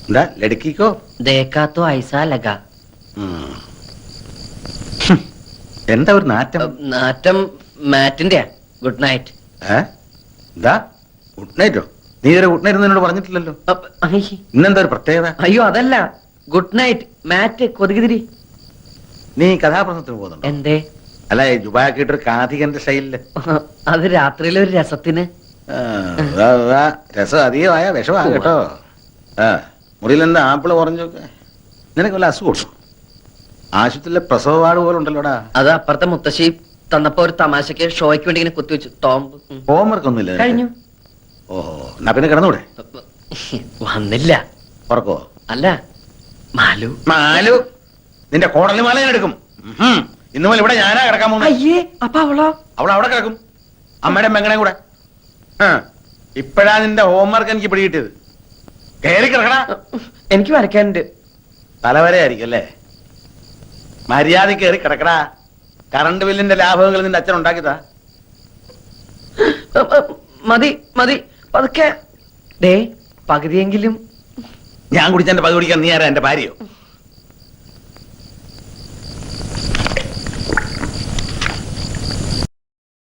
എന്താ ലടുക്കിക്കോ? देखा तो ऐसा लगा. എന്താ ഒരു നാറ്റം? നാറ്റം മാറ്റിന്റെ. Good night. എന്താ ഗുഡ് നൈറ്റോ? നീ ഇതുവരെ ഗുഡ് നൈറ്റ് എന്നോട് പറഞ്ഞിട്ടില്ലല്ലോ. ഇന്നെന്താ ഒരു പ്രത്യേകത? അയ്യോ അതല്ല, ഗുഡ് നൈറ്റ് മാറ്റ് കൊതുകുതിരി. നീ കഥാപ്രസംഗത്തിന് പോകുന്നുണ്ടോ? എന്തേ? അല്ല ജുബാക്കിട്ടൊരു കാഥികന്റെ സ്റ്റൈലില്. അത് രാത്രിയിലെ ഒരു രസത്തിന്. രസം അധികമായ വിഷമാണ് കേട്ടോ. മുറിയിൽ എന്താ ആപ്പിള് പറഞ്ഞൊക്കെ. നിനക്ക് വല്ല അസുഖം? ആശുപത്രിയിലെ പ്രസവ വാർഡ് പോലെ ഉണ്ടല്ലോടാ. അത് അപ്പുറത്തെ മുത്തശ്ശി തന്നപ്പോ ഒരു തമാശക്ക് ഷോയ്ക്ക് വേണ്ടി ഇങ്ങനെ കുത്തിവെച്ചു. ടോംബ് ഹോംവർക്ക് ഒന്നുമില്ല കഴിഞ്ഞു. ഓഹോ, എന്നാ പിന്നെ കിടന്നൂടെ? വന്നില്ല. ഉറക്കോ? അല്ല, മാലു. മാലു നിന്റെ കോടലി മാല ഞാൻ എടുക്കും. ഇന്നു മുതൽ ഇവിടെ ഞാനാ കിടക്കാൻ പോകുന്നത്. അയ്യേ, അപ്പൊ അവളോ? അവൾ അവിടെ കിടക്കും, അമ്മയുടെ മെങ്ങണേ കൂടെ. ഇപ്പഴാ നിന്റെ ഹോംവർക്ക് എനിക്ക് പിടികിട്ടിയത്. കയറി കിടക്കണ. എനിക്ക് വരയ്ക്കാനുണ്ട്. തലവരെ ആയിരിക്കും അല്ലേ? മര്യാദ കയറി കിടക്കടാ. കറണ്ട് ബില്ലിന്റെ ലാഭങ്ങൾ നിന്റെ അച്ഛൻ ഉണ്ടാക്കിയതാ. മതി മതി, പതുക്കെ. പകുതിയെങ്കിലും. ഞാൻ കുടിച്ചെന്റെ പകുതി കുടിക്കാൻ നീ ആരാ? എന്റെ ഭാര്യയോ?